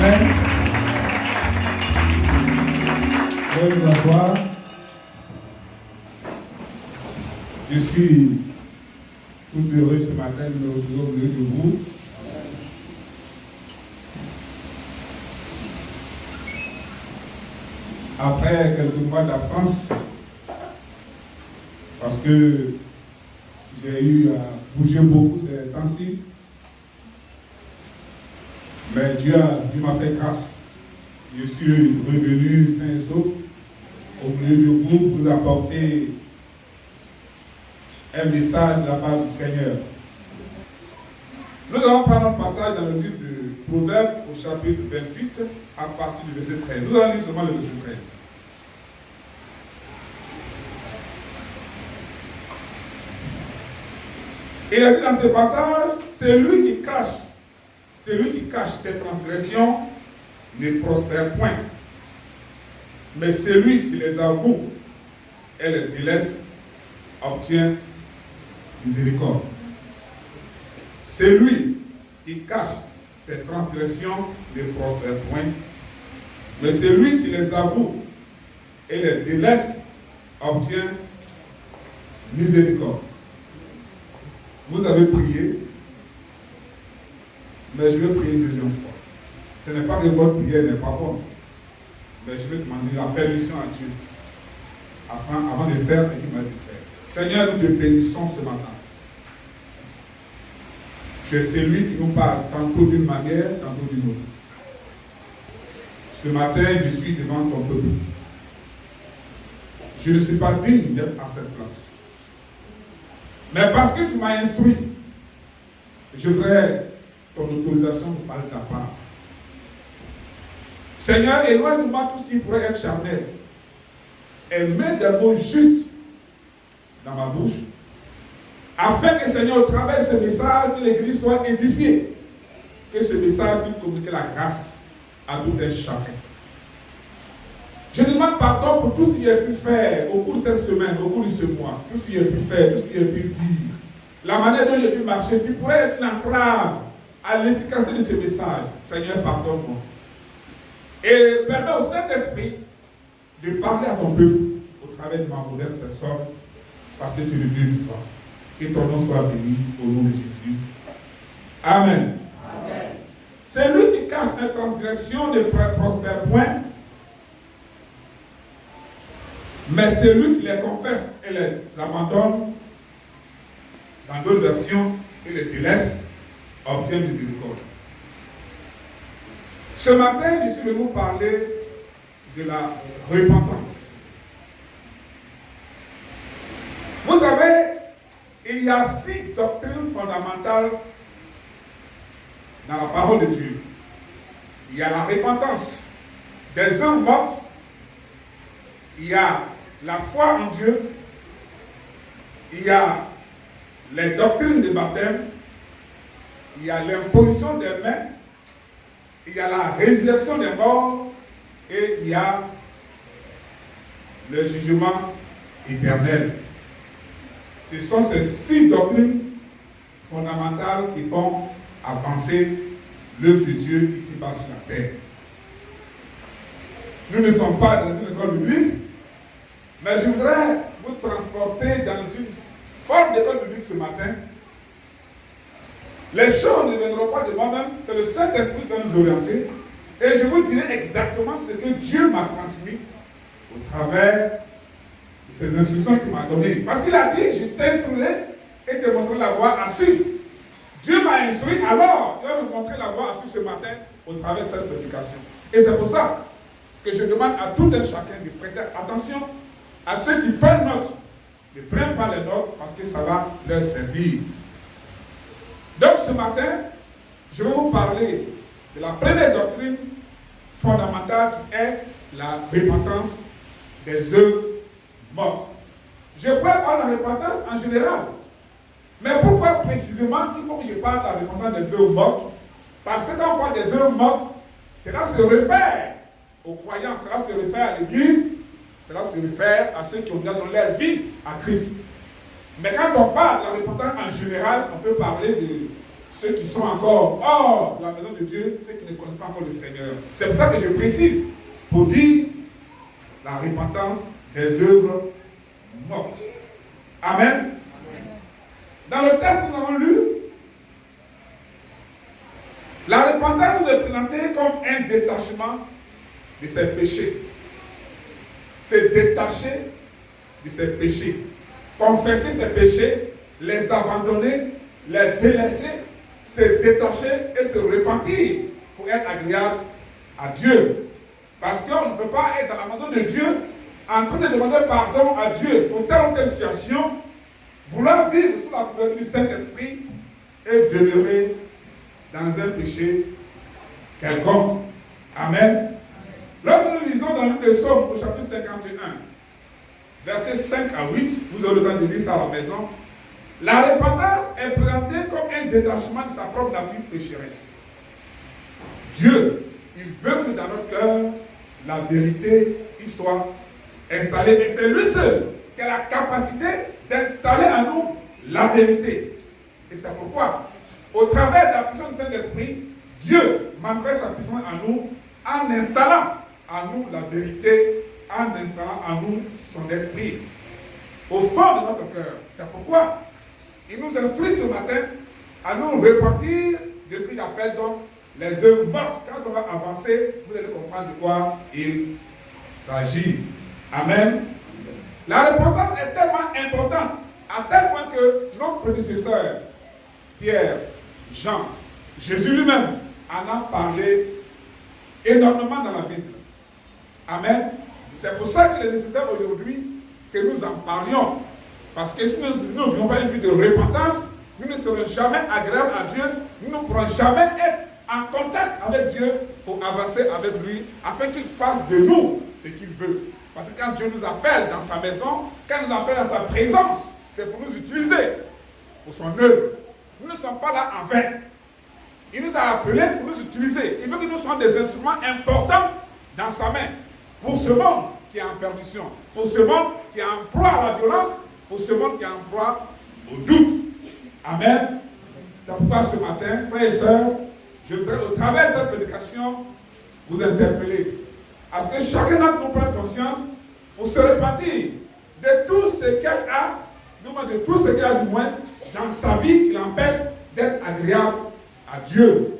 Amen. Veuillez vous asseoir. Je suis tout heureux ce matin de me retrouver au milieu de vous. Après quelques mois d'absence, parce que j'ai eu à bouger beaucoup ces temps-ci, mais Dieu m'a fait grâce. Je suis revenu sain et sauf au milieu de vous pour vous apporter un message de la part du Seigneur. Nous allons prendre un passage dans le livre de Proverbes au chapitre 28 à partir du verset 13. Nous allons lire seulement le verset 13. Il a dit dans ce passage, c'est lui qui cache ses transgressions ne prospère point. Mais celui qui les avoue et les délaisse obtient miséricorde. Celui qui cache ses transgressions ne prospère point. Mais celui qui les avoue et les délaisse obtient miséricorde. Vous avez prié, mais je vais prier une deuxième fois. Ce n'est pas que votre prière n'est pas bonne, mais je vais demander la permission à Dieu avant de faire ce qu'il m'a dit de faire. Seigneur, nous te bénissons ce matin. Tu es celui qui nous parle tantôt d'une manière, tantôt d'une autre. Ce matin, je suis devant ton peuple. Je ne suis pas digne d'être à cette place. Mais parce que tu m'as instruit, je voudrais ton autorisation pour parler de ta part. Seigneur, éloigne-moi tout ce qui pourrait être charnel. Et mets des mots justes dans ma bouche, afin que, Seigneur, au travers de ce message, que l'Église soit édifiée. Que ce message puisse communiquer la grâce à tout un chacun. Je demande pardon pour tout ce qu'il a pu faire au cours de cette semaine, au cours de ce mois. Tout ce qu'il a pu faire, tout ce qu'il a pu dire. La manière dont il a pu marcher, qui pourrait être une entrave à l'efficacité de ce message. Seigneur, pardonne-moi. Et permets au Saint-Esprit de parler à ton peuple au travers de ma modeste personne, parce que tu es le Dieu vivant. Que ton nom soit béni au nom de Jésus. Amen. Amen. C'est lui qui cache ses transgressions ne prospère point. Mais celui qui les confesse et les abandonne, dans d'autres versions, et les délaisse, obtient miséricorde. Ce matin, je suis venu vous parler de la repentance. Vous savez, il y a 6 doctrines fondamentales dans la parole de Dieu. Il y a la repentance des œuvres mortes. Il y a la foi en Dieu. Il y a les doctrines de baptême. Il y a l'imposition des mains. Il y a la résurrection des morts. Et il y a le jugement éternel. Ce sont ces 6 doctrines fondamentales qui font avancer l'œuvre de Dieu ici-bas sur la terre. Nous ne sommes pas dans une école biblique, mais je voudrais vous transporter dans une forme d'école biblique ce matin. Les choses ne viendront pas de moi-même, c'est le Saint-Esprit qui va nous orienter. Et je vous dirai exactement ce que Dieu m'a transmis au travers de ces instructions qu'il m'a données. Parce qu'il a dit, je t'instruirai et te montrerai la voie à suivre. Dieu m'a instruit, alors il va me montrer la voie à suivre ce matin au travers de cette prédication. Et c'est pour ça que je demande à tout un chacun de prêter attention à ceux qui prennent note. Ne prennent pas les notes parce que ça va leur servir. Donc ce matin, je vais vous parler de la première doctrine fondamentale qui est la repentance des œuvres mortes. Je pourrais parler de la repentance en général. Mais pourquoi précisément il faut que je parle de la repentance des œuvres mortes? Parce que quand on parle des œuvres mortes, cela se réfère aux croyants, cela se réfère à l'Église, cela se réfère à ceux qui ont donné leur vie à Christ. Mais quand on parle de la repentance en général, on peut parler de ceux qui sont encore hors de la maison de Dieu, ceux qui ne connaissent pas encore le Seigneur. C'est pour ça que je précise, pour dire la repentance des œuvres mortes. Amen. Dans le texte que nous avons lu, la repentance nous est présentée comme un détachement de ses péchés. C'est détacher de ses péchés. Confesser ses péchés, les abandonner, les délaisser, se détacher et se repentir pour être agréable à Dieu. Parce qu'on ne peut pas être dans la maison de Dieu en train de demander pardon à Dieu pour telle ou telle situation, vouloir vivre sous la couverture du Saint-Esprit et demeurer dans un péché quelconque. Amen. Lorsque nous lisons dans le livre de Psaumes au chapitre 51, versets 5 à 8, vous aurez le temps de lire ça à la maison. La repentance est présentée comme un détachement de sa propre nature pécheresse. Dieu, il veut que dans notre cœur, la vérité y soit installée. Et c'est lui seul qui a la capacité d'installer en nous la vérité. Et c'est pourquoi, au travers de la puissance du Saint-Esprit, Dieu manifeste sa puissance en nous en installant en nous la vérité, en installant en nous son esprit au fond de notre cœur. C'est pourquoi il nous instruit ce matin à nous repentir de ce qu'il appelle donc les œuvres mortes. Quand on va avancer, vous allez comprendre de quoi il s'agit. Amen. La repentance est tellement importante à tel point que nos prédécesseurs, Pierre, Jean, Jésus lui-même en a parlé énormément dans la Bible. Amen. C'est pour ça qu'il est nécessaire aujourd'hui que nous en parlions. Parce que si nous ne vivons pas une vie de repentance, nous ne serons jamais agréables à Dieu, nous ne pourrons jamais être en contact avec Dieu pour avancer avec lui, afin qu'il fasse de nous ce qu'il veut. Parce que quand Dieu nous appelle dans sa maison, quand il nous appelle à sa présence, c'est pour nous utiliser pour son œuvre. Nous ne sommes pas là en vain. Il nous a appelés pour nous utiliser. Il veut que nous soyons des instruments importants dans sa main. Pour ce monde qui est en perdition, pour ce monde qui est en proie à la violence, pour ce monde qui est en proie au doute. Amen. C'est pourquoi ce matin, frères et sœurs, je voudrais au travers de cette prédication vous interpeller à ce que chacun d'entre nous prenne conscience pour se repentir de tout ce qu'elle a, de tout ce qu'elle a du moins dans sa vie qui l'empêche d'être agréable à Dieu.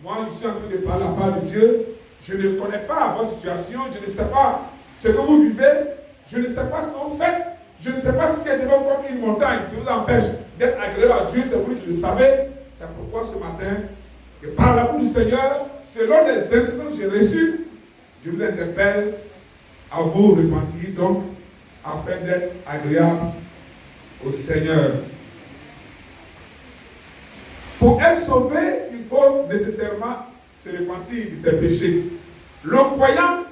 Moi, je suis en train de parler la part de Dieu. Je ne connais pas votre situation, je ne sais pas ce que vous vivez, je ne sais pas ce que vous faites, je ne sais pas ce qui est devant comme une montagne qui vous empêche d'être agréable à Dieu, c'est vous qui le savez. C'est pourquoi ce matin, que par la bouche du Seigneur, selon les instructions que j'ai reçues, je vous interpelle à vous repentir donc, afin d'être agréable au Seigneur. Pour être sauvé, il faut nécessairement se repentir de ses péchés. Le croyant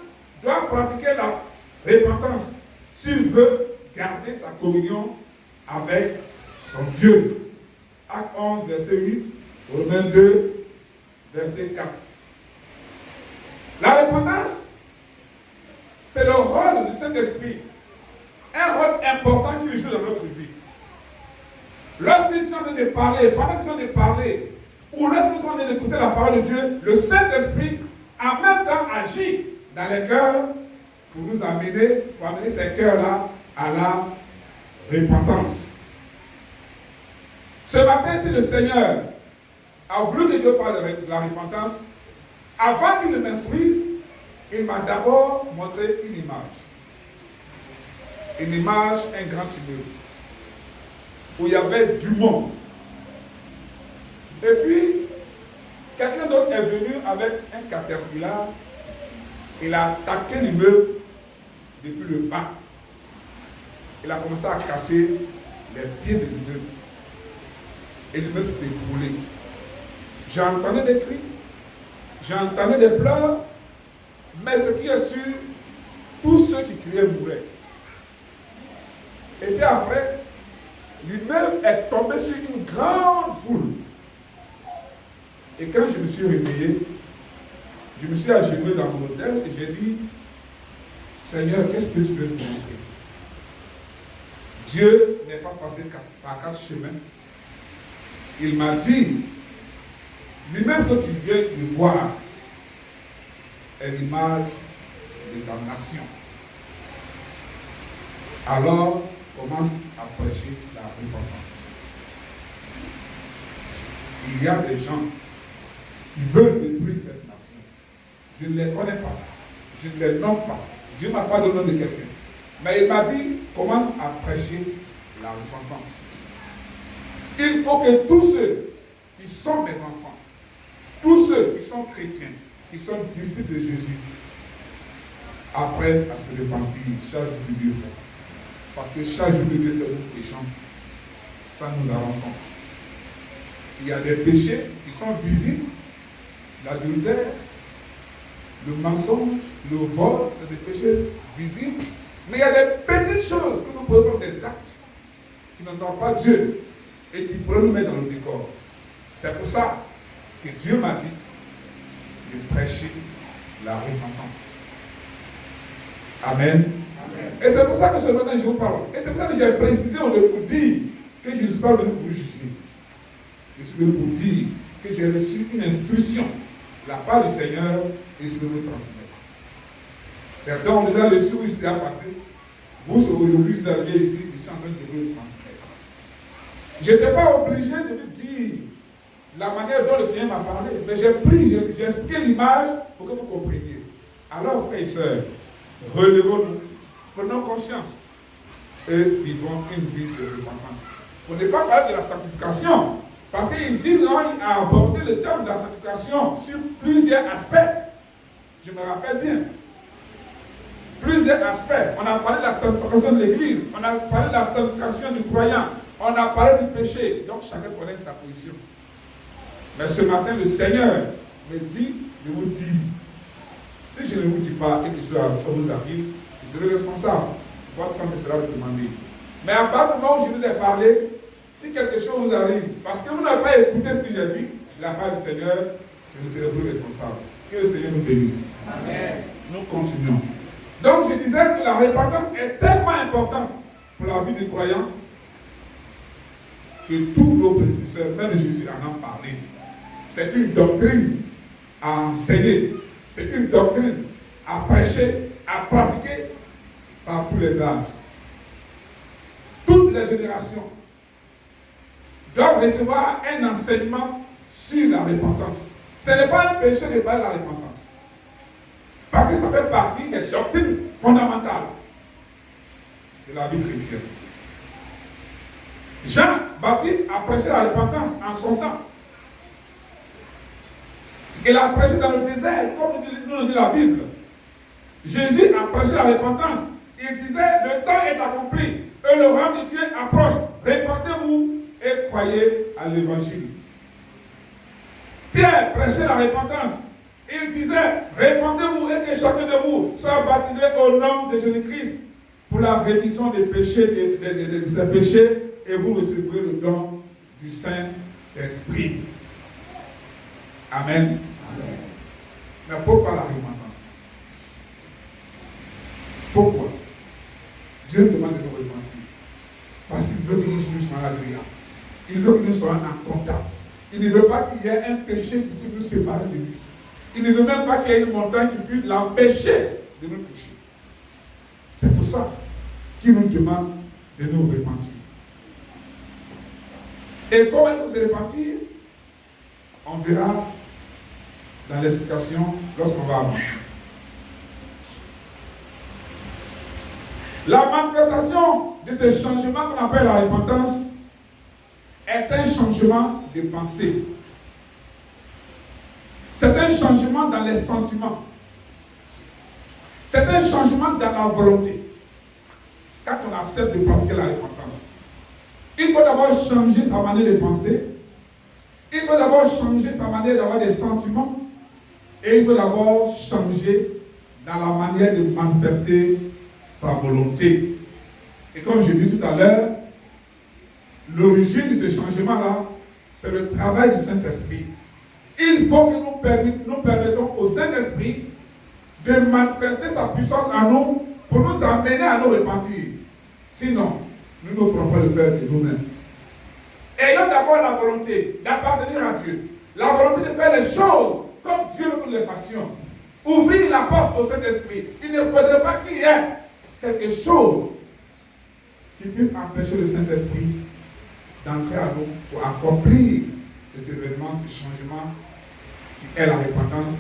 doit pratiquer la repentance s'il veut garder sa communion avec son Dieu. Acte 11, verset 8, Romains 2, verset 4. La repentance, c'est le rôle du Saint-Esprit. Un rôle important qu'il joue dans notre vie. Lorsqu'ils sont en train de parler, pendant qu'ils sont en train de parler, ou lorsqu'ils sont en train d'écouter la parole de Dieu, le Saint-Esprit en même temps agit dans les cœurs pour nous amener, pour amener ces cœurs-là à la repentance. Ce matin, si le Seigneur a voulu que je parle de la repentance, avant qu'il ne m'instruise, il m'a d'abord montré une image. Une image, un grand immeuble, où il y avait du monde. Et puis, quelqu'un d'autre est venu avec un caterpillar. Il a attaqué l'immeuble depuis le bas. Il a commencé à casser les pieds de l'immeuble. Et l'immeuble s'est écroulé. J'entendais des cris, j'entendais des pleurs, mais ce qui est sûr, tous ceux qui criaient mouraient. Et puis après, l'immeuble est tombé sur une grande foule. Et quand je me suis réveillé, je me suis agenouillé dans mon hôtel et j'ai dit, Seigneur, qu'est-ce que tu veux me montrer? Dieu n'est pas passé par quatre chemins. Il m'a dit Lui-même que tu viens de voir est l'image de ta nation. Alors, commence à prêcher la repentance. Il y a des gens qui veulent détruire cette nation. Je ne les connais pas. Je ne les nomme pas. Dieu ne m'a pas donné le nom de quelqu'un. Mais il m'a dit, commence à prêcher la repentance. Il faut que tous ceux qui sont mes enfants, tous ceux qui sont chrétiens, qui sont disciples de Jésus, apprennent à se repentir chaque jour de Dieu fait. Parce que chaque jour de Dieu fait, nous péchons. Ça nous en rend compte. Il y a des péchés qui sont visibles. L'adultère, le mensonge, le vol, c'est des péchés visibles. Mais il y a des petites choses que nous prenons comme des actes qui n'honorent pas Dieu et qui pourraient nous mettre dans le décor. C'est pour ça que Dieu m'a dit de prêcher la repentance. Amen. Amen. Et c'est pour ça que ce matin je vous parle. Et c'est pour ça que j'ai précisé au début pour dire que je ne suis pas venu pour juger. Je suis venu pour dire que j'ai reçu une instruction de la part du Seigneur et je vais vous transmettre. Certains ont déjà reçu où j'étais passé. Vous, aujourd'hui, vous arrivez ici, je suis en train de vous le transmettre. Je n'étais pas obligé de vous dire la manière dont le Seigneur m'a parlé, mais j'ai pris, j'ai expliqué l'image pour que vous compreniez. Alors, frères et sœurs, relevons-nous, prenons conscience et vivons une vie de repentance. On n'est pas parlé de la sanctification, parce qu'ici, nous avons abordé le thème de la sanctification sur plusieurs aspects. Je me rappelle bien. Plusieurs aspects. On a parlé de la sanctification de l'Église, on a parlé de la sanctification du croyant, on a parlé du péché. Donc chacun connaît sa position. Mais ce matin, le Seigneur me dit de vous dire. Si je ne vous dis pas quelque chose vous arrive, je serai responsable. Votre sang me sera demandé. Mais à part du moment où je vous ai parlé, si quelque chose vous arrive, parce que vous n'avez pas écouté ce que j'ai dit, la part du Seigneur, je ne serai plus responsable. Que le Seigneur nous bénisse. Amen. Nous continuons. Donc je disais que la repentance est tellement importante pour la vie des croyants que tous nos prédécesseurs, même Jésus en a parlé. C'est une doctrine à enseigner, c'est une doctrine à prêcher, à pratiquer par tous les âges. Toutes les générations doivent recevoir un enseignement sur la repentance. Ce n'est pas un péché de parler de la repentance. Parce que ça fait partie des doctrines fondamentales de la vie chrétienne. Jean-Baptiste a prêché la repentance en son temps. Il a prêché dans le désert, comme nous dit la Bible. Jésus a prêché la repentance. Il disait, le temps est accompli et le royaume de Dieu approche. Répentez-vous et croyez à l'évangile. Pierre prêchait la repentance. Il disait, répentez-vous et que chacun de vous soit baptisé au nom de Jésus-Christ pour la rémission des péchés, de ses péchés, et vous recevrez le don du Saint-Esprit. Amen. Amen. Mais pourquoi la repentance? Pourquoi? Dieu nous demande de nous repentir. Parce qu'il veut que nous soyons agréables. Il veut que nous soyons en contact. Il ne veut pas qu'il y ait un péché qui puisse nous séparer de lui. Il ne veut même pas qu'il y ait une montagne qui puisse l'empêcher de nous toucher. C'est pour ça qu'il nous demande de nous repentir. Et comment il faut se repentir? On verra dans l'explication lorsqu'on va avancer. La manifestation de ce changement qu'on appelle la repentance est un changement de pensée. C'est un changement dans les sentiments. C'est un changement dans la volonté. Quand on accepte de pratiquer la repentance, il faut d'abord changer sa manière de penser. Il faut d'abord changer sa manière d'avoir des sentiments. Et il faut d'abord changer dans la manière de manifester sa volonté. Et comme je dis tout à l'heure, l'origine de ce changement-là, c'est le travail du Saint-Esprit. Il faut que nous permettons au Saint-Esprit de manifester sa puissance en nous pour nous amener à nous repentir. Sinon, nous ne pourrons pas le faire de nous-mêmes. Ayons d'abord la volonté d'appartenir à Dieu, la volonté de faire les choses comme Dieu veut que nous les fassions. Ouvrir la porte au Saint-Esprit. Il ne faudrait pas qu'il y ait quelque chose qui puisse empêcher le Saint-Esprit d'entrer à nous pour accomplir cet événement, ce changement qui est la repentance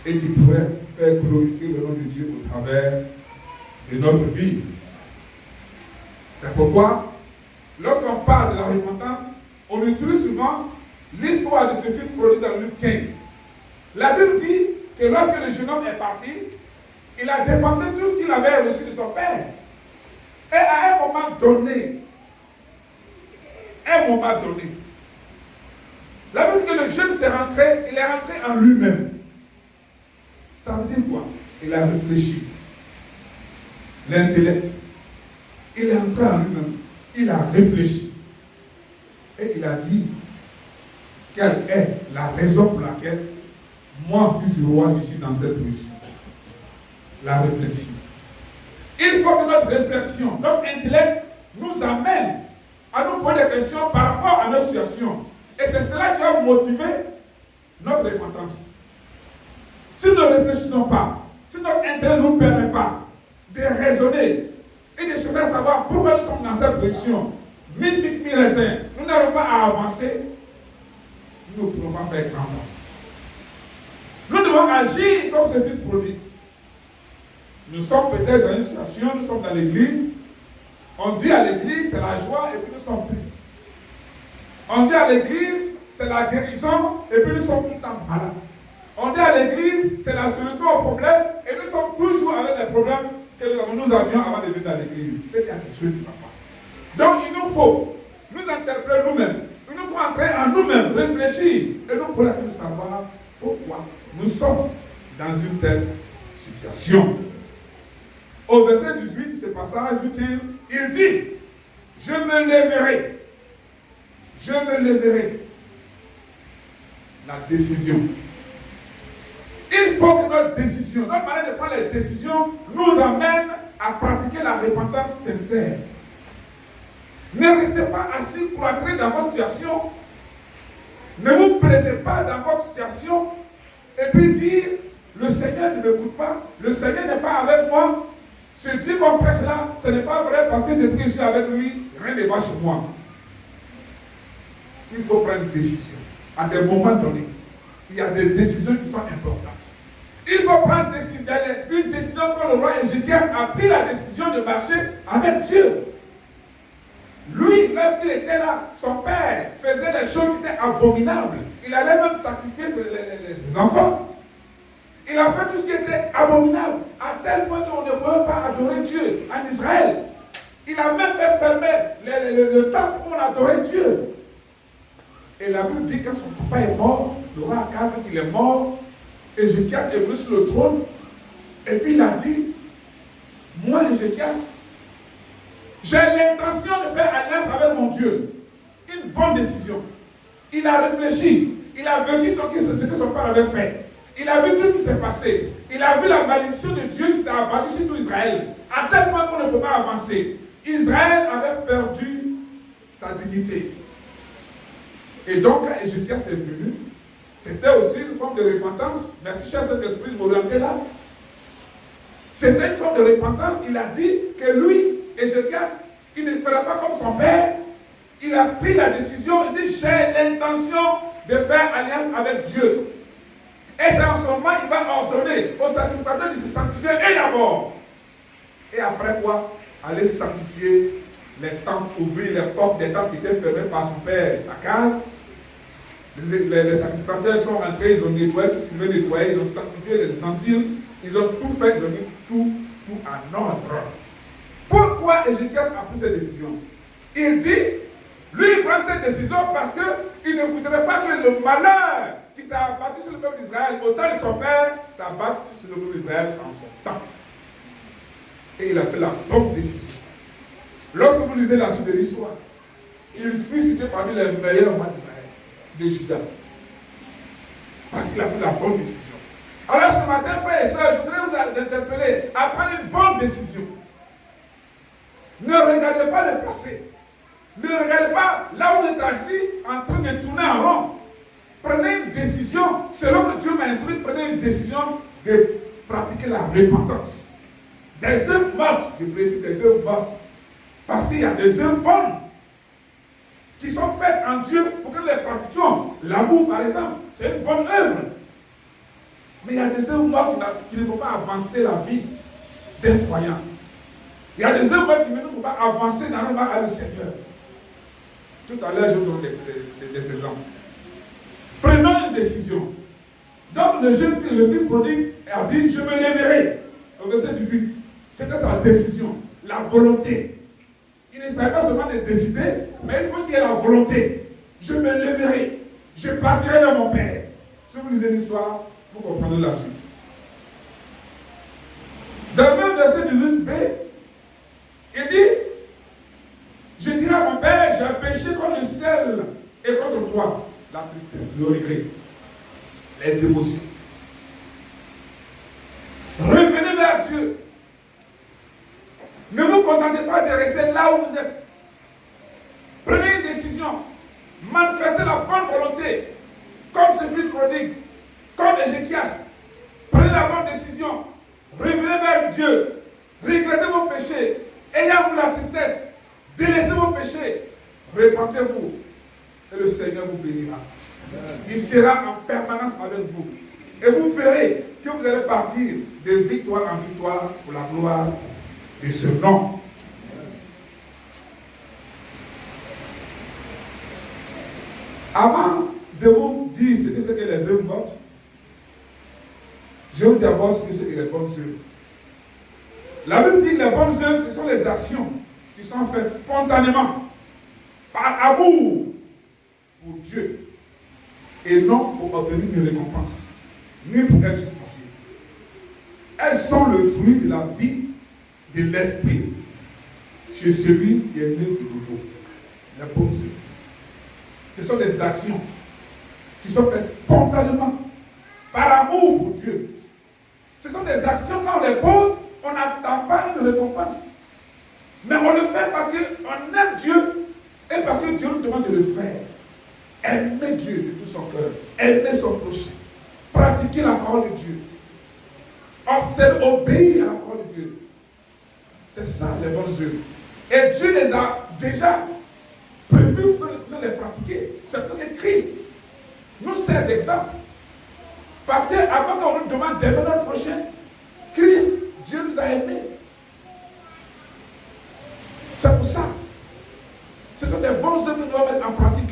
et qui pourrait faire glorifier le nom de Dieu au travers de notre vie. C'est pourquoi, lorsqu'on parle de la repentance, on utilise souvent l'histoire de ce fils prodigue dans Luc 15. La Bible dit que lorsque le jeune homme est parti, il a dépensé tout ce qu'il avait reçu de son père. Et à un moment donné, la Bible dit que le jeune il est rentré en lui-même. Ça veut dire quoi? Il a réfléchi. L'intellect. Il est entré en lui-même. Il a réfléchi. Et il a dit, quelle est la raison pour laquelle moi, fils du roi, je suis dans cette position? La réflexion. Il faut que notre réflexion, notre intellect nous amène à nous poser des questions par rapport à notre situation. Et c'est cela qui va motiver notre repentance. Si nous ne réfléchissons pas, si notre intérêt ne nous permet pas de raisonner et de chercher à savoir pourquoi nous sommes dans cette position, mille figues, mille raisins, nous n'arrivons pas à avancer, nous ne pouvons pas faire grand pas. Nous devons agir comme ce fils prodigue. Nous sommes peut-être dans une situation, nous sommes dans l'église. On dit à l'église, c'est la joie, et puis nous sommes tristes. On dit à l'église, c'est la guérison, et puis nous sommes tout le temps malades. On dit à l'église, c'est la solution au problème, et nous sommes toujours avec les problèmes que nous avions avant de venir dans l'église. C'est qu'il y a quelque chose qui ne va pas. Donc il nous faut nous interpeller nous-mêmes. Il nous faut entrer en nous-mêmes, réfléchir, et nous pourrons savoir pourquoi nous sommes dans une telle situation. Au verset 18 de ce passage du 15, il dit, je me lèverai. Je me lèverai. La décision. Il faut que notre décision, notre manière de prendre les décisions, nous amène à pratiquer la repentance sincère. Ne restez pas assis pour entrer dans votre situation. Ne vous plaisez pas dans votre situation et puis dire, le Seigneur ne m'écoute pas, le Seigneur n'est pas avec moi. Ce Dieu qu'on prêche là, ce n'est pas vrai parce que depuis que je suis avec lui, rien ne va chez moi. Il faut prendre une décision. À des moments donnés, il y a des décisions qui sont importantes. Il faut prendre une décision comme le roi Ézéchias a pris la décision de marcher avec Dieu. Lui, lorsqu'il était là, son père faisait des choses qui étaient abominables. Il allait même sacrifier ses enfants. Il a fait tout ce qui était abominable, à tel point qu'on ne pouvait pas adorer Dieu en Israël. Il a même fait fermer le temple où on adorait Dieu. Et la Bible dit que quand son papa est mort, le roi Akaz, quand il est mort, Ézéchias est venu sur le trône, et puis il a dit, moi Ézéchias, j'ai l'intention de faire alliance avec mon Dieu. Une bonne décision. Il a réfléchi, il a vécu ce que son père avait fait. Il a vu tout ce qui s'est passé. Il a vu la malédiction de Dieu qui s'est abattue sur tout Israël. À tel point qu'on ne peut pas avancer. Israël avait perdu sa dignité. Et donc, quand Ézéchias est venu, c'était aussi une forme de repentance. Merci, cher Saint-Esprit, de m'orienter là. C'était une forme de repentance. Il a dit que lui, Ézéchias, il ne fera pas comme son père. Il a pris la décision, il dit, j'ai l'intention de faire alliance avec Dieu. Et c'est en ce moment qu'il va ordonner aux sacrificateurs de se sanctifier et d'abord. Et après quoi? Aller sanctifier les temples, ouvrir les portes des temples qui étaient fermés par son père Akaz. Les sacrificateurs sont rentrés, ils ont nettoyé tout ce qu'ils devaient nettoyer, ils ont sanctifié les ustensiles, ils ont tout fait, ils ont mis tout en ordre. Pourquoi Ézéchias a pris cette décision? Il dit, lui il prend cette décision parce qu'il ne voudrait pas que le malheur qui s'est abattu sur le peuple d'Israël au temps de son père s'abatte sur le peuple d'Israël en son temps. Et il a fait la bonne décision. Lorsque vous lisez la suite de l'histoire, il fut cité parmi les meilleurs rois d'Israël, de Juda. Parce qu'il a pris la bonne décision. Alors ce matin, frères et sœurs, je voudrais vous interpeller à prendre une bonne décision. Ne regardez pas le passé. Ne regardez pas là où vous êtes assis en train de tourner en rond. prenez une décision, selon que Dieu m'a instruit, prenez une décision de pratiquer la repentance. Des œuvres mortes, je précise des œuvres mortes. Parce qu'il y a des œuvres bonnes qui sont faites en Dieu pour que nous les pratiquions. L'amour, par exemple, c'est une bonne œuvre. Mais il y a des œuvres mortes qui ne font pas avancer la vie d'un croyant. Il y a des œuvres qui ne nous font pas avancer dans le mal à le Seigneur. Tout à l'heure, je vous donne des exemples. Prenons une décision. Donc, le jeune fils, le fils prodigue, a dit, je me lèverai. Au verset 18. C'était sa décision, la volonté. Il ne savait pas seulement de décider, mais il faut qu'il y ait la volonté. Je me lèverai. Je partirai vers mon père. Si vous lisez l'histoire, vous comprenez la suite. Dans le même verset 18b, il dit, je dirai à mon père, j'ai péché contre le ciel et contre toi. La tristesse, le regret, les émotions. Revenez vers Dieu. Ne vous contentez pas de rester là où vous êtes. Prenez une décision. Manifestez la bonne volonté. Comme ce fils prodigue. Comme Ézéchias. Prenez la bonne décision. Revenez vers Dieu. Regrettez vos péchés. Ayez-vous la tristesse. Délaissez vos péchés. Repentez-vous. Et le Seigneur vous bénira. Il sera en permanence avec vous. Et vous verrez que vous allez partir de victoire en victoire pour la gloire de ce nom. Avant de vous dire ce que c'est que les œuvres mortes, je vais vous dire d'abord ce que c'est que les bonnes œuvres. La Bible dit que les bonnes œuvres, ce sont les actions qui sont faites spontanément, par amour pour Dieu, et non pour obtenir une récompense, ni pour être justifié. Elles sont le fruit de la vie de l'esprit chez celui qui est né de nouveau. Les bonnes œuvres. Ce sont des actions qui sont faites spontanément, par amour pour Dieu. Ce sont des actions, quand on les pose, on n'attend pas une récompense. Mais on le fait parce qu'on aime Dieu et parce que Dieu nous demande de le faire. Aimer Dieu de tout son cœur, aimer son prochain, pratiquer la parole de Dieu, obéir à la parole de Dieu. C'est ça les bonnes œuvres. Et Dieu les a déjà prévues pour nous les pratiquer. C'est pour ça que Christ nous sert d'exemple. Parce qu'avant qu'on nous demande d'aimer notre prochain, Christ, Dieu nous a aimés. C'est pour ça. Ce sont des bonnes œuvres que nous devons mettre en pratique.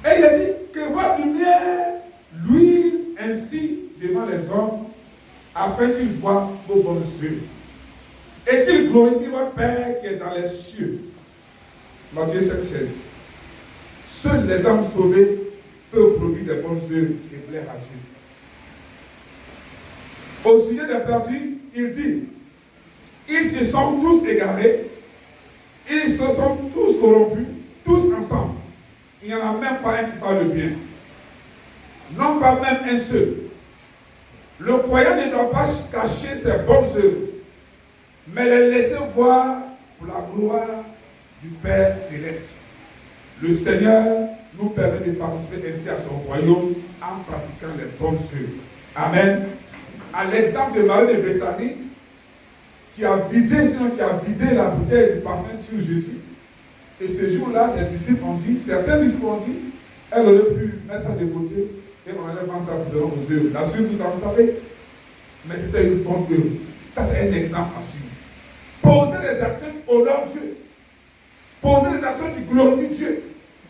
Et il a dit que votre lumière luise ainsi devant les hommes, afin qu'ils voient vos bonnes œuvres. Et qu'ils glorifient votre Père qui est dans les cieux. Matthieu 5,16. Seuls les âmes sauvées peuvent produire des bonnes œuvres et plaire à Dieu. Au sujet des perdus, il dit, ils se sont tous égarés, ils se sont tous corrompus, tous ensemble. Il n'y en a même pas un qui parle le bien. Non pas même un seul. Le croyant ne doit pas cacher ses bonnes œuvres, mais les laisser voir pour la gloire du Père céleste. Le Seigneur nous permet de participer ainsi à son royaume en pratiquant les bonnes œuvres. Amen. À l'exemple de Marie de Béthanie, qui a vidé la bouteille du parfum sur Jésus. Et ce jour-là, les disciples ont dit, certains disciples ont dit, elle aurait pu mettre ça de côté et on allait prendre ça pour donner aux œuvres. La suite, vous en savez. Mais c'était une bonne œuvre. Ça, c'est un exemple à suivre. Poser des actions qui honorent Dieu. Poser des actions qui glorifient Dieu.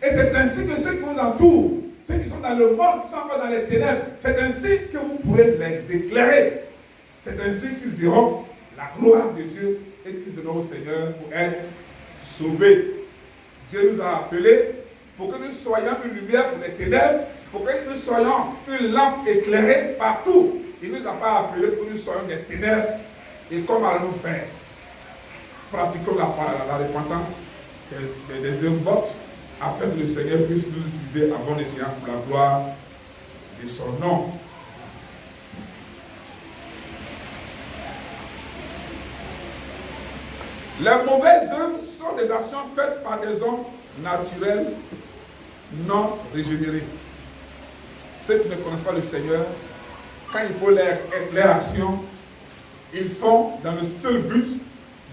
Et c'est ainsi que ceux qui vous entourent, ceux qui sont dans le monde, qui sont encore dans les ténèbres, c'est ainsi que vous pourrez les éclairer. C'est ainsi qu'ils verront la gloire de Dieu et qu'ils donneront au Seigneur pour être sauvés. Dieu nous a appelés pour que nous soyons une lumière pour les ténèbres, pour que nous soyons une lampe éclairée partout. Il ne nous a pas appelés pour que nous soyons des ténèbres. Et comment allons-nous faire? Pratiquons la repentance des œuvres mortes, afin que le Seigneur puisse nous utiliser à bon escient pour la gloire de son nom. Les mauvaises œuvres sont des actions faites par des hommes naturels non régénérés. ceux qui ne connaissent pas le Seigneur, quand ils posent leur action, ils font dans le seul but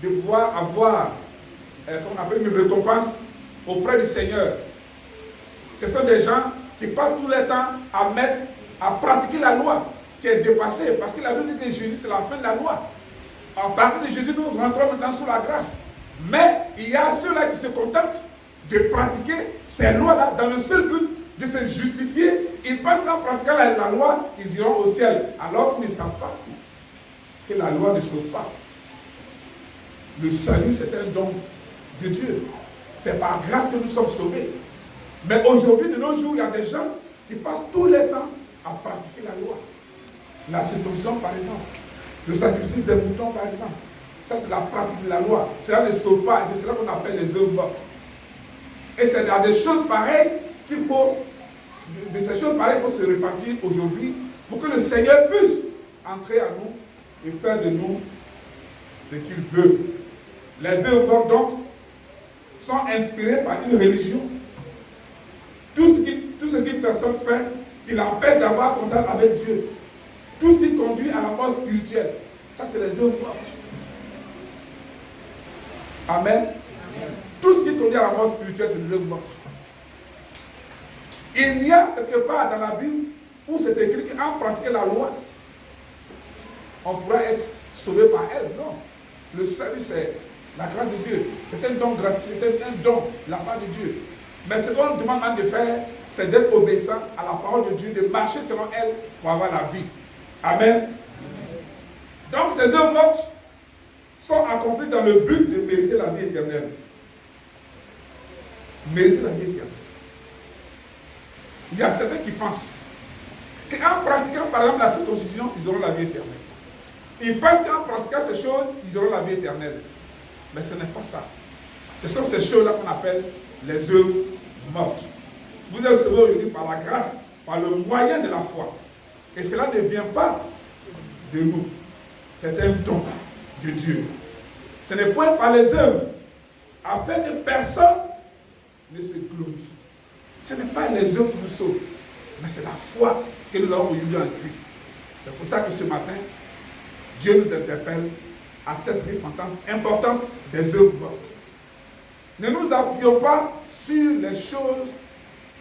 de pouvoir avoir comme on appelle une récompense auprès du Seigneur. Ce sont des gens qui passent tout leur temps à pratiquer la loi qui est dépassée, parce que la venue de Jésus, c'est la fin de la loi. À partir de Jésus, nous rentrons maintenant sous la grâce. Mais il y a ceux-là qui se contentent de pratiquer ces lois-là dans le seul but de se justifier. Ils pensent qu'en pratiquant la loi, ils iront au ciel, alors qu'ils ne savent pas que la loi ne sauve pas. Le salut, c'est un don de Dieu. C'est par grâce que nous sommes sauvés. Mais aujourd'hui, de nos jours, il y a des gens qui passent tout le temps à pratiquer la loi. La circoncision, par exemple. Le sacrifice des moutons, par exemple. Ça, c'est la pratique de la loi. Cela ne sauve pas. Et c'est cela qu'on appelle les œuvres mortes. Et c'est dans des choses pareilles qu'il faut, de ces choses pareilles, il faut se repentir aujourd'hui pour que le Seigneur puisse entrer à nous et faire de nous ce qu'il veut. Les œuvres mortes, donc, sont inspirées par une religion. Tout ce qu'une personne fait qui l'empêche d'avoir contact avec Dieu. Tout ce qui conduit à la mort spirituelle. Ça, c'est les œuvres mortes. Amen. Amen. Tout ce qui conduit à la mort spirituelle, c'est des œuvres mortes. Il n'y a quelque part dans la Bible où c'est écrit qu'en pratiquant la loi, on pourra être sauvé par elle. Non. Le salut, c'est la grâce de Dieu. C'est un don gratuit, c'est un don de la part de Dieu. Mais ce qu'on nous demande de faire, c'est d'être obéissant à la parole de Dieu, de marcher selon elle pour avoir la vie. Amen. Donc ces œuvres mortes sont accomplies dans le but de mériter la vie éternelle. Mériter la vie éternelle. Il y a certains qui pensent qu'en pratiquant par exemple la circoncision, ils auront la vie éternelle. Ils pensent qu'en pratiquant ces choses, ils auront la vie éternelle. Mais ce n'est pas ça. Ce sont ces choses-là qu'on appelle les œuvres mortes. Vous êtes sauvés aujourd'hui par la grâce, par le moyen de la foi. Et cela ne vient pas de nous. C'est un don de Dieu. Ce n'est point par les œuvres, afin que personne ne se glorifie. Ce n'est pas les œuvres qui nous sauvent, mais c'est la foi que nous avons aujourd'hui en Christ. C'est pour ça que ce matin, Dieu nous interpelle à cette repentance importante des œuvres mortes. Ne nous appuyons pas sur les choses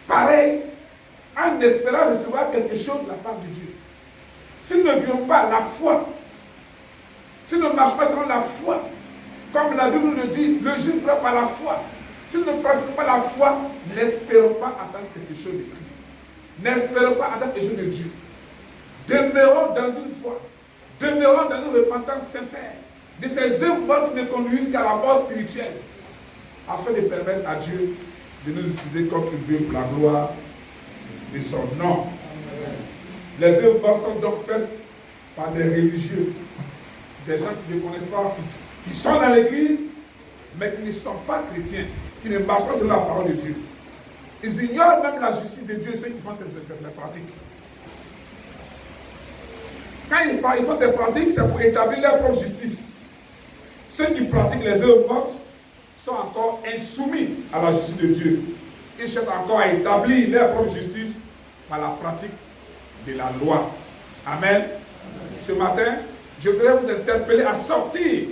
pareilles en espérant recevoir quelque chose de la part de Dieu. Si nous ne vivons pas la foi, si nous ne marchons pas selon la foi, comme la Bible nous le dit, le juste fera par la foi. Si nous ne pratiquons pas la foi, n'espérons pas attendre quelque chose de Christ. N'espérons pas attendre quelque chose de Dieu. Demeurons dans une foi. Demeurons dans une repentance sincère de ces œuvres mortes qui ne conduisent qu'à la mort spirituelle, afin de permettre à Dieu de nous utiliser comme il veut pour la gloire de son nom. Les œuvres mortes sont donc faites par des religieux, des gens qui ne connaissent pas, qui sont dans l'église, mais qui ne sont pas chrétiens, qui ne marchent pas selon la parole de Dieu. Ils ignorent même la justice de Dieu, ceux qui font cette pratique. Quand ils font ces pratiques, c'est pour établir leur propre justice. Ceux qui pratiquent les œuvres mortes sont encore insoumis à la justice de Dieu. Ils cherchent encore à établir leur propre justice par la pratique de la loi. Amen. Ce matin, je voudrais vous interpeller à sortir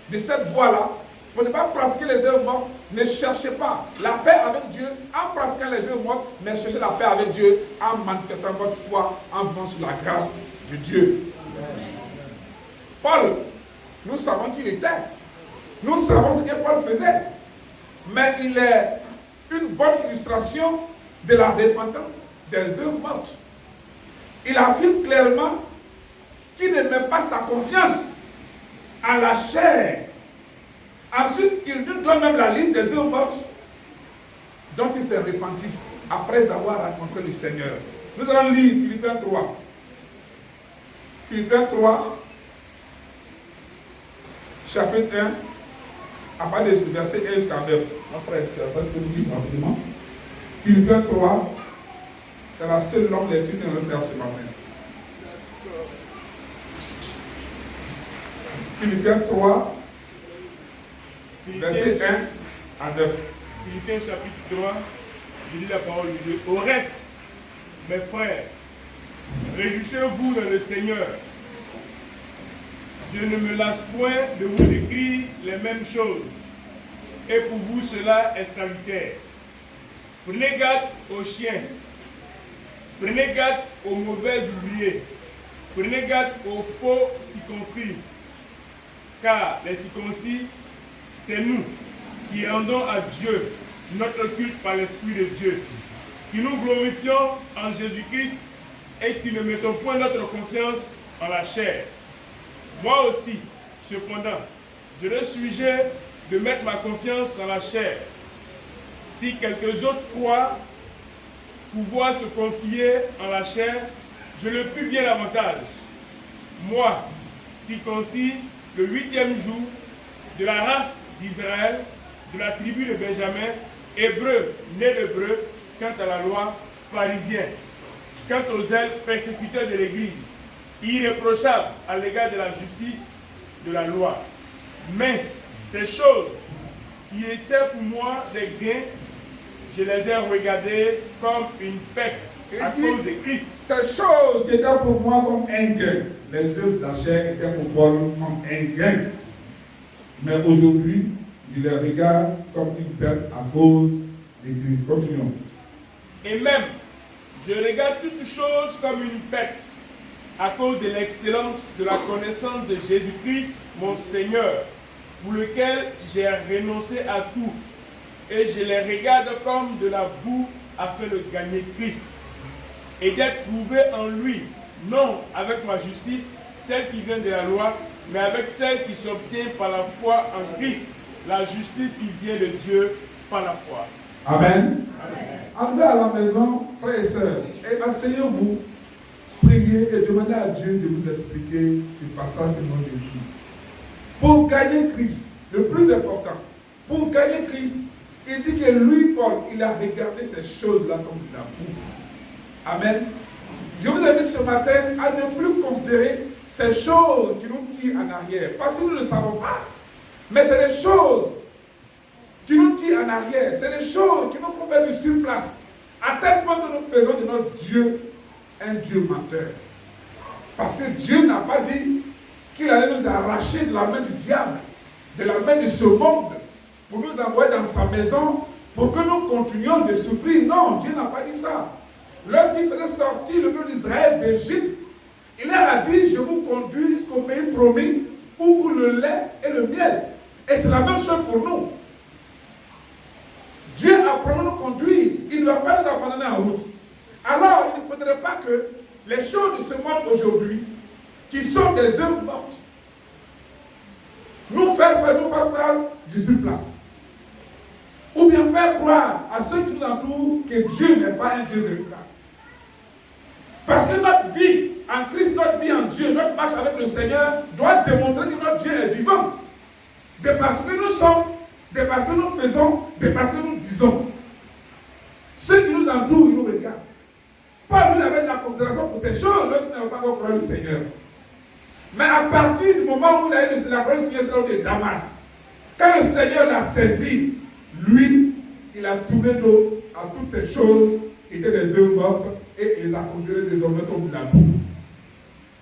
de cette voie-là pour ne pas pratiquer les œuvres mortes. Ne cherchez pas la paix avec Dieu en pratiquant les œuvres mortes, mais cherchez la paix avec Dieu en manifestant votre foi, en vivant sous la grâce de Dieu. Paul, nous savons qui il était. Nous savons ce que Paul faisait. Mais il est une bonne illustration de la repentance des œuvres mortes. Il affirme clairement qu'il ne met pas sa confiance à la chair. Ensuite, il nous donne même la liste des œuvres mortes dont il s'est repenti après avoir rencontré le Seigneur. Nous allons lire Philippiens 3. Philippiens 3, chapitre 1, à partir du verset 1 jusqu'à 9. Mon frère, tu as ça que nous lire rapidement. Philippiens 3, c'est la seule longue lecture que nous allons faire ce matin. Philippiens 3, verset 1 à 9. Philippiens chapitre 3, je lis la parole de Dieu. Au reste, mes frères, réjouissez-vous dans le Seigneur. Je ne me lasse point de vous écrire les mêmes choses, et pour vous cela est salutaire. Prenez garde aux chiens, prenez garde aux mauvais ouvriers, prenez garde aux faux circoncis, car les circoncis, c'est nous qui rendons à Dieu notre culte par l'Esprit de Dieu, qui nous glorifions en Jésus-Christ et qui ne mettons point notre confiance en la chair. Moi aussi, cependant, je ne suis-je de mettre ma confiance en la chair. Si quelques autres croient pouvoir se confier en la chair, je le puis bien davantage. Moi, circoncis le 8e jour, de la race d'Israël, de la tribu de Benjamin, hébreu, né d'hébreu, quant à la loi, pharisien, quant aux zèles persécuteurs de l'Église, irréprochable à l'égard de la justice de la loi. Mais ces choses qui étaient pour moi des gains, je les ai regardées comme une perte à cause de Christ. Ces choses qui étaient pour moi comme un gain, les œuvres de la chair étaient pour Paul comme un gain. Mais aujourd'hui, je les regarde comme une perte à cause de Christ. Continuons. Et même, je regarde toutes choses comme une perte à cause de l'excellence de la connaissance de Jésus-Christ, mon Seigneur, pour lequel j'ai renoncé à tout. Et je les regarde comme de la boue afin de gagner Christ. Et d'être trouvé en lui, non avec ma justice, celle qui vient de la loi, mais avec celle qui s'obtient par la foi en Christ, la justice qui vient de Dieu par la foi. Amen. Entrez à la maison, frères et sœurs, et asseyez-vous, priez et demandez à Dieu de vous expliquer ce passage que nous avons dit. Pour gagner Christ, le plus important, pour gagner Christ, il dit que lui, Paul, il a regardé ces choses-là comme de la boue. Amen. Je vous invite ce matin à ne plus considérer ces choses qui nous tirent en arrière, parce que nous ne le savons pas. Mais c'est des choses qui nous tirent en arrière, c'est des choses qui nous font faire du surplace, à tel point que nous faisons de notre Dieu un Dieu menteur. Parce que Dieu n'a pas dit qu'il allait nous arracher de la main du diable, de la main de ce monde, pour nous envoyer dans sa maison, pour que nous continuions de souffrir. Non, Dieu n'a pas dit ça. Lorsqu'il faisait sortir le peuple d'Israël d'Égypte, il leur a dit, je vous conduis jusqu'au pays promis, où coule le lait et le miel. Et c'est la même chose pour nous. Dieu a promis nous conduire, il ne va pas nous abandonner en route. Alors, il ne faudrait pas que les choses de ce monde aujourd'hui, qui sont des œuvres mortes, nous fassent faire du surplace. Ou bien faire croire à ceux qui nous entourent que Dieu n'est pas un Dieu véritable. Parce que notre vie en Christ, notre vie en Dieu, notre marche avec le Seigneur doit démontrer que notre Dieu est vivant. De parce que nous sommes, de parce que nous faisons, de parce que nous disons. Ceux qui nous entourent, ils nous regardent. Paul lui avait de la considération pour ces choses lorsqu'il n'avait pas encore croire le Seigneur. Mais à partir du moment où il a eu la croix du Seigneur, c'est là de Damas. Quand le Seigneur l'a saisi, lui, il a tourné dos à toutes ces choses qui étaient des œuvres mortes et il les a considérées désormais comme de la boue.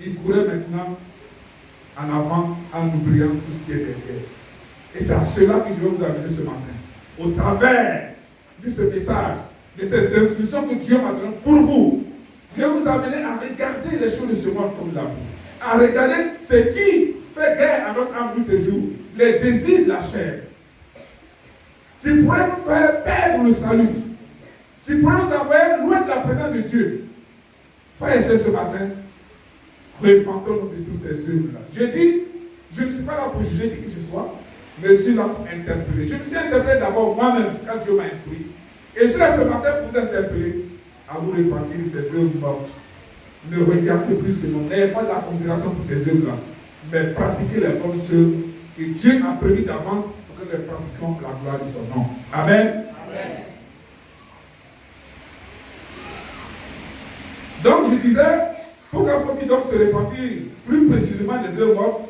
Il courait maintenant en avant en oubliant tout ce qui est derrière. Et c'est à cela que je vais vous amener ce matin. Au travers de ce message, de ces instructions que Dieu m'a données pour vous, je vais vous amener à regarder les choses de ce monde comme de la boue. À regarder ce qui fait guerre à notre âme tous les jours, les désirs de la chair, qui pourrait nous faire perdre le salut, qui pourrait nous envoyer loin de la présence de Dieu. Frères et sœurs, ce matin, repentons-nous de toutes ces œuvres-là. Je dis, je ne suis pas là pour juger qui que ce soit, mais je suis là pour interpeller. Je me suis interpellé d'abord moi-même quand Dieu m'a instruit. Et je suis là ce matin pour vous interpeller à vous repentir de ces œuvres mortes. Ne regardez plus ce monde. N'ayez pas de la considération pour ces œuvres-là, mais pratiquez les bonnes œuvres que Dieu a prévues d'avance pour que nous pratiquions pour la gloire de son nom. Amen. Amen. Donc je disais, pourquoi faut-il donc se repentir plus précisément des œuvres mortes?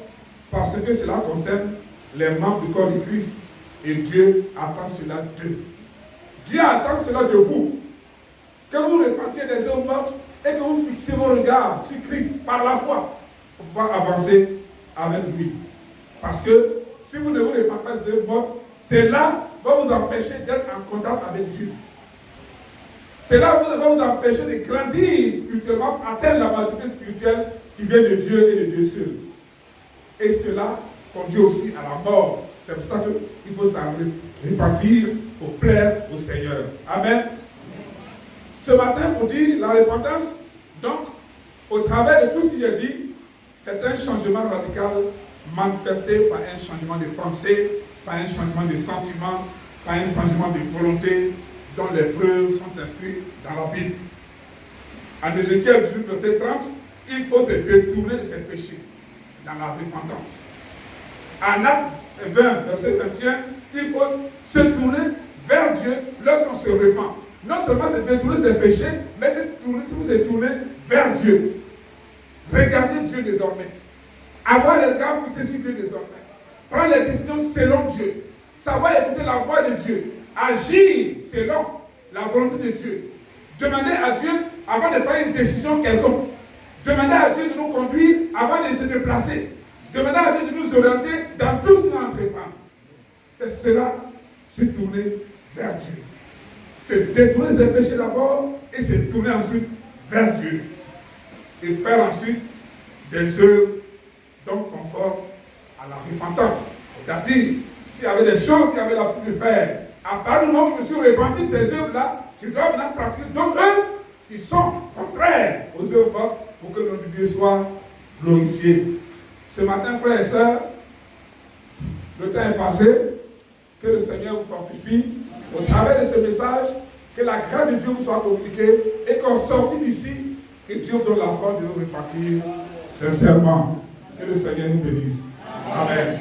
Parce que cela concerne les membres du corps de Christ et Dieu attend cela d'eux. Dieu attend cela de vous. que vous répandiez des œuvres mortes et que vous fixiez vos regards sur Christ par la foi pour pouvoir avancer avec lui. Parce que si vous ne vous répandez pas des œuvres mortes, cela va vous empêcher d'être en contact avec Dieu. Cela va vous empêcher de grandir spirituellement, atteindre la maturité spirituelle qui vient de Dieu et de Dieu seul. Et cela conduit aussi à la mort. C'est pour ça qu'il faut s'en repentir pour plaire au Seigneur. Amen. Ce matin, pour dire la repentance, donc, au travers de tout ce que j'ai dit, c'est un changement radical manifesté par un changement de pensée, par un changement de sentiment, par un changement de volonté, dont les preuves sont inscrites dans la Bible. En Ézéchiel 18, verset 30, il faut se détourner de ses péchés dans la repentance. En Actes 20, verset 21, il faut se tourner vers Dieu lorsqu'on se repent. Non seulement se détourner de ses péchés, mais se tourner vers Dieu. Regardez Dieu désormais. Avoir les regards fixés sur Dieu désormais. Prendre les décisions selon Dieu. Savoir écouter la voix de Dieu. Agir selon la volonté de Dieu. Demander à Dieu avant de prendre une décision quelconque. Demander à Dieu de nous conduire avant de se déplacer. Demander à Dieu de nous orienter dans tout ce que nous entreprendre. C'est cela, se tourner vers Dieu. Se détourner ses péchés d'abord et se tourner ensuite vers Dieu. Et faire ensuite des œuvres donc conformes à la repentance. C'est-à-dire, s'il y avait des choses qu'il avait la pu faire, à partir du moment où je me suis repenti de ces œuvres-là, je dois maintenant pratiquer d'autres œuvres qui sont contraires aux œuvres pour que le nom de Dieu soit glorifié. Ce matin, frères et sœurs, le temps est passé. Que le Seigneur vous fortifie. Au travers de ce message, que la grâce de Dieu vous soit communiquée et qu'en sortie d'ici, que Dieu vous donne la force de nous repartir sincèrement. Que le Seigneur nous bénisse. Amen.